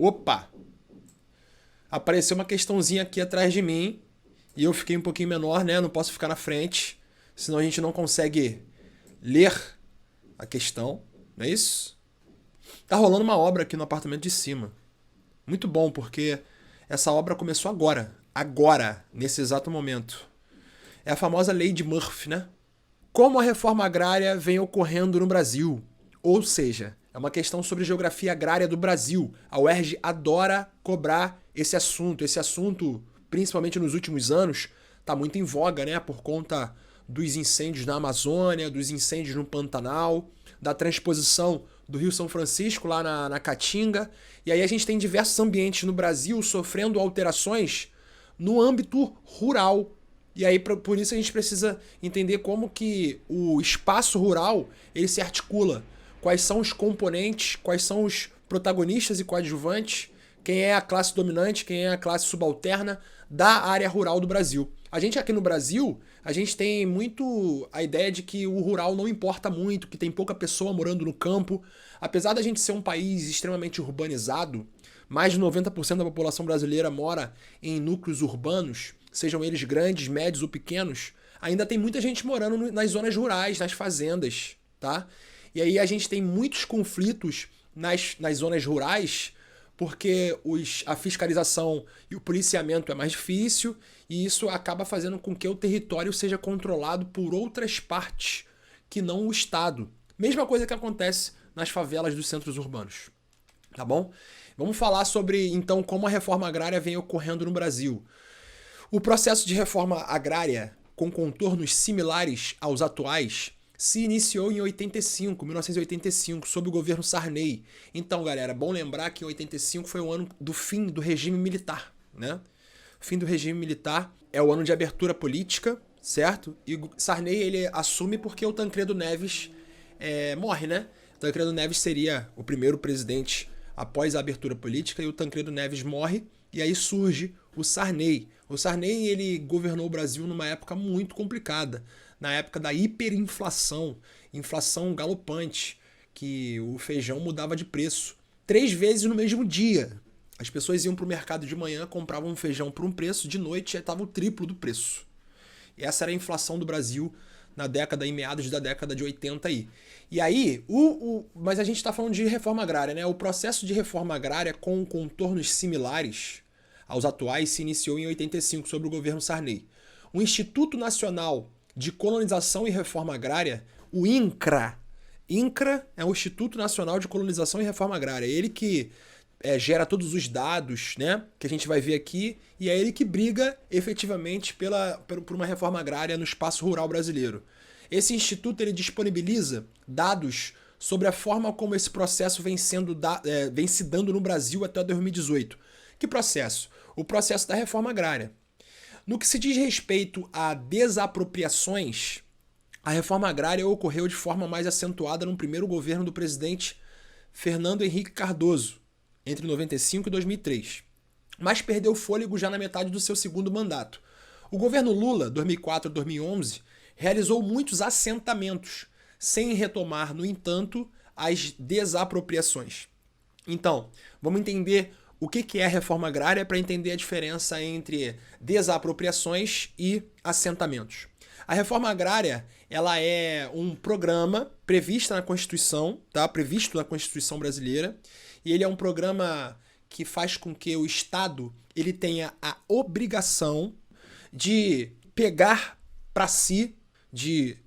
Opa! Apareceu uma questãozinha aqui atrás de mim e eu fiquei um pouquinho menor, né? Não posso ficar na frente, senão a gente não consegue ler a questão, não é isso? Tá rolando uma obra aqui no apartamento de cima. Muito bom, porque essa obra começou agora, nesse exato momento. É a famosa lei de Murphy, né? Como a reforma agrária vem ocorrendo no Brasil. Ou seja, é uma questão sobre geografia agrária do Brasil. A UERJ adora cobrar esse assunto. Esse assunto, principalmente nos últimos anos, está muito em voga, né? Por conta dos incêndios na Amazônia, dos incêndios no Pantanal, da transposição do Rio São Francisco lá na Caatinga. E aí a gente tem diversos ambientes no Brasil sofrendo alterações no âmbito rural. E aí, por isso, a gente precisa entender como que o espaço rural ele se articula. Quais são os componentes, quais são os protagonistas e coadjuvantes, quem é a classe dominante, quem é a classe subalterna da área rural do Brasil. A gente aqui no Brasil, a gente tem muito a ideia de que o rural não importa muito, que tem pouca pessoa morando no campo. Apesar da gente ser um país extremamente urbanizado, mais de 90% da população brasileira mora em núcleos urbanos, sejam eles grandes, médios ou pequenos, ainda tem muita gente morando nas zonas rurais, nas fazendas, tá? E aí a gente tem muitos conflitos nas zonas rurais, porque a fiscalização e o policiamento é mais difícil, e isso acaba fazendo com que o território seja controlado por outras partes que não o Estado. Mesma coisa que acontece nas favelas dos centros urbanos, tá bom? Vamos falar sobre, então, como a reforma agrária vem ocorrendo no Brasil. O processo de reforma agrária, com contornos similares aos atuais, se iniciou em 1985, sob o governo Sarney. Então, galera, é bom lembrar que 85 foi o ano do fim do regime militar, né? O fim do regime militar é o ano de abertura política, certo? E Sarney ele assume porque o Tancredo Neves morre, né? Tancredo Neves seria o primeiro presidente após a abertura política e o Tancredo Neves morre e aí surge o Sarney. O Sarney ele governou o Brasil numa época muito complicada, na época da hiperinflação, inflação galopante, que o feijão mudava de preço 3 vezes no mesmo dia. As pessoas iam para o mercado de manhã, compravam um feijão por um preço, de noite já estava o triplo do preço. E essa era a inflação do Brasil em meados da década de 80 aí. E aí, mas a gente está falando de reforma agrária, né? O processo de reforma agrária com contornos similares aos atuais se iniciou em 85, sob o governo Sarney. O Instituto Nacional de Colonização e Reforma Agrária, o INCRA é o Instituto Nacional de Colonização e Reforma Agrária. É ele que gera todos os dados, né, que a gente vai ver aqui, e é ele que briga efetivamente por uma reforma agrária no espaço rural brasileiro. Esse instituto ele disponibiliza dados sobre a forma como esse processo vem se dando no Brasil até 2018. Que processo? O processo da reforma agrária. No que se diz respeito a desapropriações, a reforma agrária ocorreu de forma mais acentuada no primeiro governo do presidente Fernando Henrique Cardoso, entre 95 e 2003, mas perdeu fôlego já na metade do seu segundo mandato. O governo Lula, 2004 a 2011, realizou muitos assentamentos, sem retomar, no entanto, as desapropriações. Então, vamos entender o que é a reforma agrária para entender a diferença entre desapropriações e assentamentos. A reforma agrária ela é um programa previsto na Constituição, tá? Previsto na Constituição brasileira, e ele é um programa que faz com que o Estado ele tenha a obrigação de pegar para si, de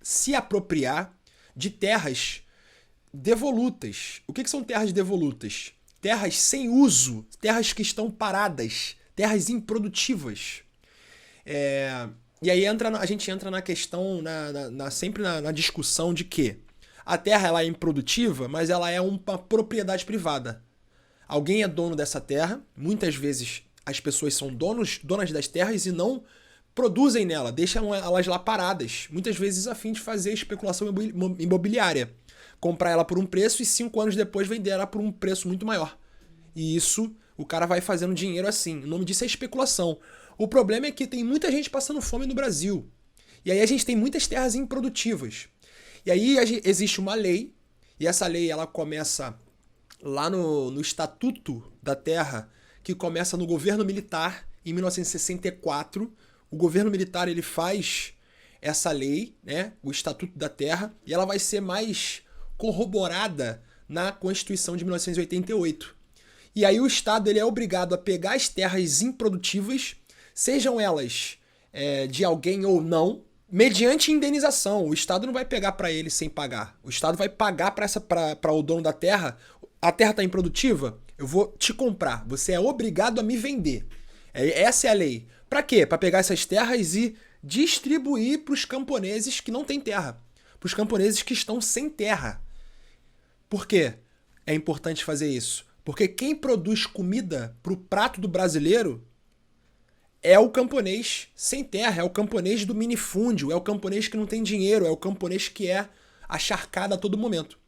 se apropriar de terras devolutas. O que são terras devolutas? Terras sem uso, terras que estão paradas, terras improdutivas. E aí a gente entra na questão, sempre na discussão de que a terra ela é improdutiva, mas ela é uma propriedade privada. Alguém é dono dessa terra, muitas vezes as pessoas são donas das terras e não produzem nela, deixam elas lá paradas, muitas vezes a fim de fazer especulação imobiliária. Comprar ela por um preço e 5 anos depois vender ela por um preço muito maior. E isso, o cara vai fazendo dinheiro assim. O nome disso é especulação. O problema é que tem muita gente passando fome no Brasil. E aí a gente tem muitas terras improdutivas. E aí existe uma lei, e essa lei ela começa lá no Estatuto da Terra, que começa no governo militar, em 1964. O governo militar ele faz essa lei, né, o Estatuto da Terra, e ela vai ser mais corroborada na Constituição de 1988. E aí o Estado ele é obrigado a pegar as terras improdutivas, sejam elas de alguém ou não, mediante indenização. O Estado não vai pegar para ele sem pagar. O Estado vai pagar para o dono da terra. A terra está improdutiva? Eu vou te comprar. Você é obrigado a me vender. Essa é a lei. Para quê? Para pegar essas terras e distribuir para os camponeses que não têm terra. Para os camponeses que estão sem terra. Por quê? É importante fazer isso. Porque quem produz comida para o prato do brasileiro é o camponês sem terra, é o camponês do minifúndio, é o camponês que não tem dinheiro, é o camponês que é acharcado a todo momento.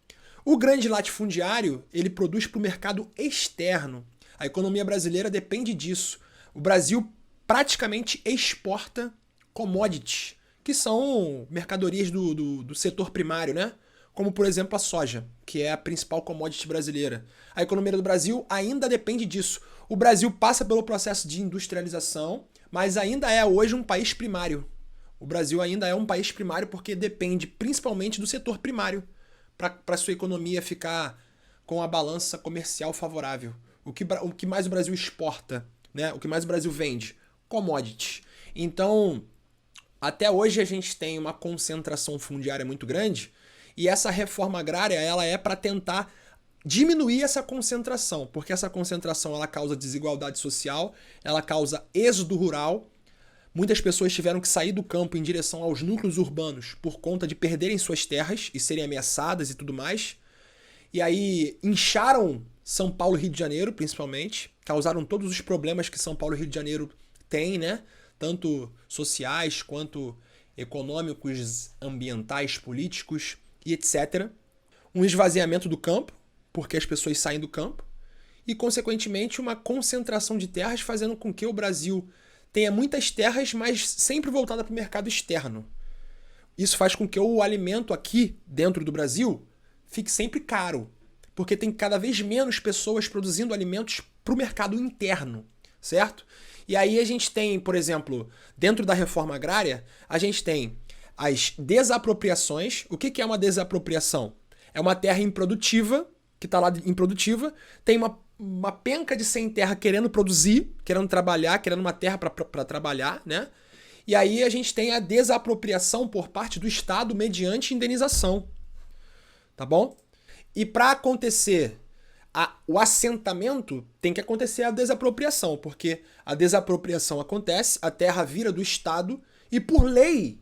O grande latifundiário, ele produz para o mercado externo. A economia brasileira depende disso. O Brasil praticamente exporta commodities, que são mercadorias do setor primário, né? Como, por exemplo, a soja, que é a principal commodity brasileira. A economia do Brasil ainda depende disso. O Brasil passa pelo processo de industrialização, mas ainda é hoje um país primário. O Brasil ainda é um país primário porque depende principalmente do setor primário para sua economia ficar com a balança comercial favorável. O que mais o Brasil exporta, né? O que mais o Brasil vende? Commodities. Então, até hoje a gente tem uma concentração fundiária muito grande. E essa reforma agrária, ela é para tentar diminuir essa concentração, porque essa concentração ela causa desigualdade social, ela causa êxodo rural. Muitas pessoas tiveram que sair do campo em direção aos núcleos urbanos por conta de perderem suas terras e serem ameaçadas e tudo mais. E aí incharam São Paulo e Rio de Janeiro, principalmente, causaram todos os problemas que São Paulo e Rio de Janeiro têm, né? Tanto sociais quanto econômicos, ambientais, políticos e etc. Um esvaziamento do campo, porque as pessoas saem do campo, e, consequentemente, uma concentração de terras fazendo com que o Brasil tenha muitas terras, mas sempre voltada para o mercado externo. Isso faz com que o alimento aqui, dentro do Brasil, fique sempre caro, porque tem cada vez menos pessoas produzindo alimentos para o mercado interno, certo? E aí a gente tem, por exemplo, dentro da reforma agrária, a gente tem as desapropriações. O que é uma desapropriação? É uma terra improdutiva, que está lá improdutiva, tem uma penca de sem terra querendo produzir, querendo trabalhar, querendo uma terra para trabalhar, né? E aí a gente tem a desapropriação por parte do Estado mediante indenização, tá bom? E para acontecer o assentamento, tem que acontecer a desapropriação, porque a desapropriação acontece, a terra vira do Estado e por lei,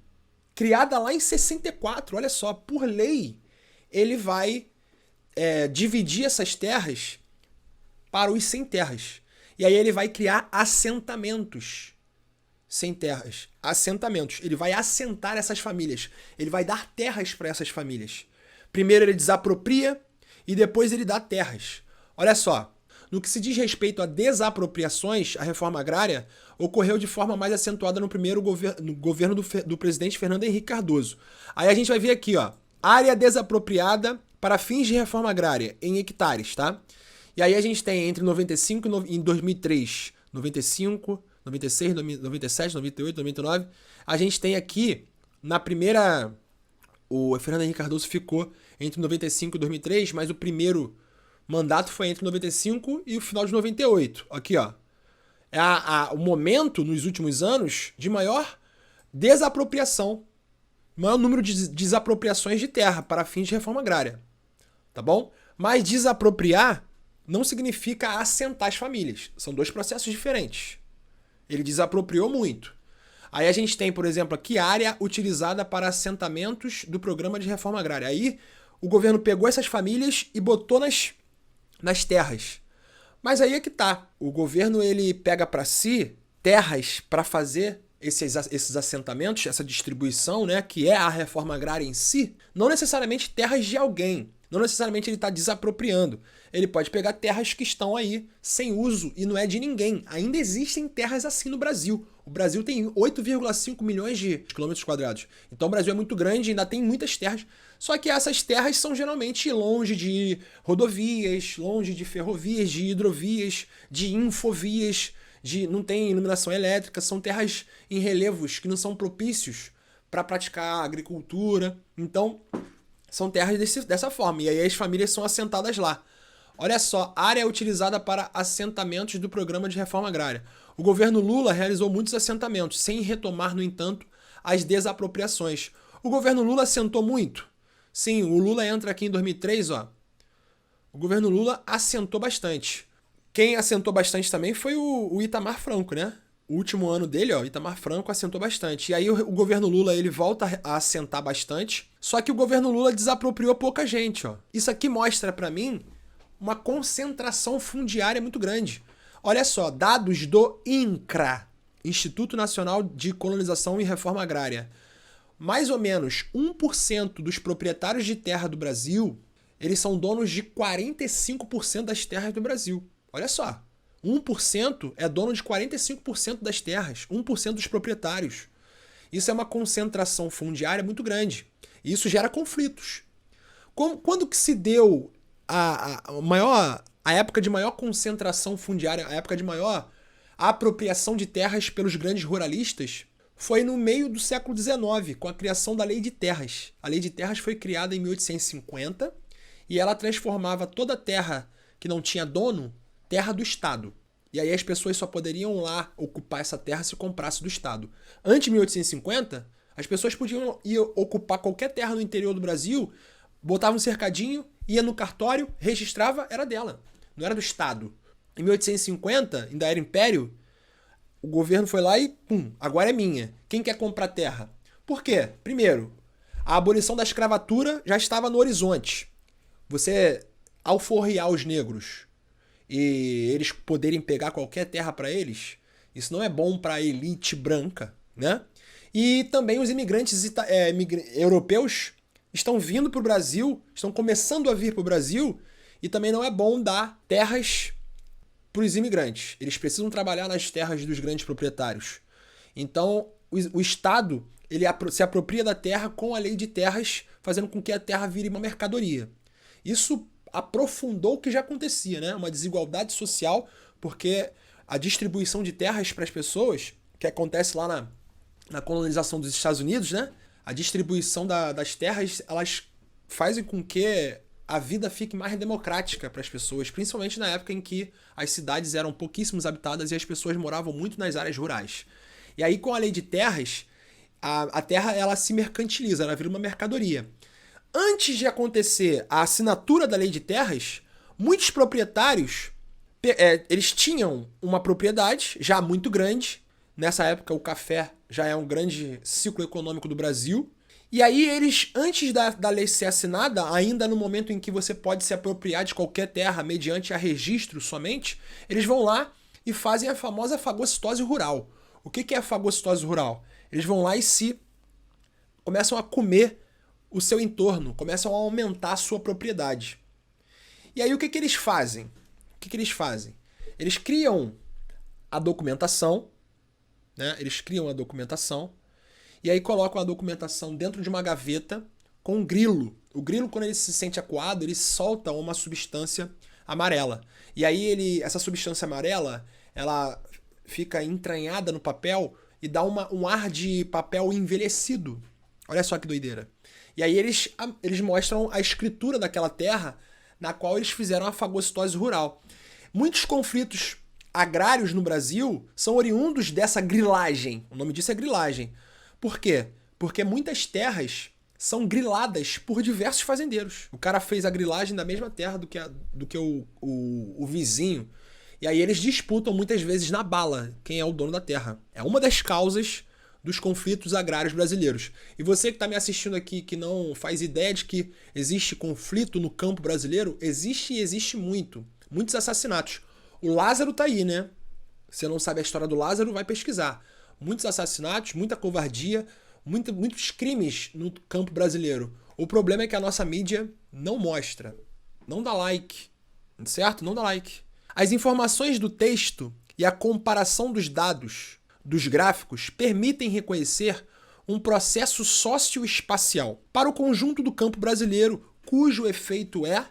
criada lá em 64, olha só, por lei, ele vai dividir essas terras para os sem terras. E aí ele vai criar assentamentos sem terras. Assentamentos. Ele vai assentar essas famílias. Ele vai dar terras para essas famílias. Primeiro ele desapropria e depois ele dá terras. Olha só, no que se diz respeito a desapropriações, a reforma agrária ocorreu de forma mais acentuada no primeiro governo do presidente Fernando Henrique Cardoso. Aí a gente vai ver aqui, ó, área desapropriada para fins de reforma agrária, em hectares, tá? E aí a gente tem entre 95 e 2003, 95, 96, 97, 98, 99, a gente tem aqui, na primeira, o Fernando Henrique Cardoso ficou entre 95 e 2003, mas o primeiro mandato foi entre 95 e o final de 98. Aqui, ó. É o momento, nos últimos anos, de maior desapropriação. Maior número de desapropriações de terra para fins de reforma agrária. Tá bom? Mas desapropriar não significa assentar as famílias. São dois processos diferentes. Ele desapropriou muito. Aí a gente tem, por exemplo, aqui área utilizada para assentamentos do programa de reforma agrária. Aí o governo pegou essas famílias e botou nas terras. Mas aí é que tá. O governo ele pega para si terras para fazer esses assentamentos, essa distribuição, né, que é a reforma agrária em si, não necessariamente terras de alguém. Não necessariamente ele está desapropriando. Ele pode pegar terras que estão aí sem uso e não é de ninguém. Ainda existem terras assim no Brasil. O Brasil tem 8,5 milhões de quilômetros quadrados. Então o Brasil é muito grande e ainda tem muitas terras. Só que essas terras são geralmente longe de rodovias, longe de ferrovias, de hidrovias, de infovias, não tem iluminação elétrica, são terras em relevos que não são propícios para praticar agricultura. Então, são terras dessa forma. E aí as famílias são assentadas lá. Olha só, área é utilizada para assentamentos do Programa de Reforma Agrária. O governo Lula realizou muitos assentamentos, sem retomar, no entanto, as desapropriações. O governo Lula assentou muito? Sim, o Lula entra aqui em 2003, ó. O governo Lula assentou bastante. Quem assentou bastante também foi o Itamar Franco, né? O último ano dele, ó, Itamar Franco assentou bastante. E aí o governo Lula, ele volta a assentar bastante, só que o governo Lula desapropriou pouca gente, ó. Isso aqui mostra pra mim uma concentração fundiária muito grande. Olha só, dados do INCRA, Instituto Nacional de Colonização e Reforma Agrária. Mais ou menos 1% dos proprietários de terra do Brasil, eles são donos de 45% das terras do Brasil. Olha só, 1% é dono de 45% das terras, 1% dos proprietários. Isso é uma concentração fundiária muito grande. E isso gera conflitos. Quando que se deu a época de maior concentração fundiária, a época de maior apropriação de terras pelos grandes ruralistas? Foi no meio do século XIX, com a criação da Lei de Terras. A Lei de Terras foi criada em 1850 e ela transformava toda terra que não tinha dono, terra do Estado. E aí as pessoas só poderiam lá ocupar essa terra se comprasse do Estado. Antes de 1850, as pessoas podiam ir ocupar qualquer terra no interior do Brasil, botava um cercadinho, ia no cartório, registrava, era dela. Não era do Estado. Em 1850, ainda era Império, o governo foi lá e, pum, agora é minha. Quem quer comprar terra? Por quê? Primeiro, a abolição da escravatura já estava no horizonte. Você alforriar os negros e eles poderem pegar qualquer terra para eles, isso não é bom para a elite branca, né? E também os imigrantes europeus estão vindo para o Brasil, estão começando a vir para o Brasil, e também não é bom dar terras para os imigrantes. Eles precisam trabalhar nas terras dos grandes proprietários. Então, o Estado ele se apropria da terra com a lei de terras, fazendo com que a terra vire uma mercadoria. Isso aprofundou o que já acontecia, né? Uma desigualdade social, porque a distribuição de terras para as pessoas, que acontece lá na colonização dos Estados Unidos, né? A distribuição das terras, elas fazem com que a vida fique mais democrática para as pessoas, principalmente na época em que as cidades eram pouquíssimos habitadas e as pessoas moravam muito nas áreas rurais. E aí, com a lei de terras, a terra ela se mercantiliza, ela vira uma mercadoria. Antes de acontecer a assinatura da lei de terras, muitos proprietários eles tinham uma propriedade já muito grande. Nessa época, o café já é um grande ciclo econômico do Brasil. E aí eles, antes da lei ser assinada, ainda no momento em que você pode se apropriar de qualquer terra mediante a registro somente, eles vão lá e fazem a famosa fagocitose rural. O que é a fagocitose rural? Eles vão lá e começam a comer o seu entorno, começam a aumentar a sua propriedade. E aí o que eles fazem? Eles criam a documentação, né? Eles criam a documentação e aí colocam a documentação dentro de uma gaveta com um grilo. O grilo, quando ele se sente acuado, ele solta uma substância amarela. E aí essa substância amarela, ela fica entranhada no papel e dá um ar de papel envelhecido. Olha só que doideira. E aí eles mostram a escritura daquela terra na qual eles fizeram a fagocitose rural. Muitos conflitos agrários no Brasil são oriundos dessa grilagem. O nome disso é grilagem. Por quê? Porque muitas terras são griladas por diversos fazendeiros. O cara fez a grilagem da mesma terra do que o vizinho. E aí eles disputam muitas vezes na bala quem é o dono da terra. É uma das causas dos conflitos agrários brasileiros. E você que está me assistindo aqui, que não faz ideia de que existe conflito no campo brasileiro, existe e existe muito. Muitos assassinatos. O Lázaro tá aí, né? Você não sabe a história do Lázaro, vai pesquisar. Muitos assassinatos, muita covardia, muitos crimes no campo brasileiro. O problema é que a nossa mídia não mostra. Não dá like. Certo? Não dá like. As informações do texto e a comparação dos dados dos gráficos permitem reconhecer um processo socioespacial para o conjunto do campo brasileiro, cujo efeito é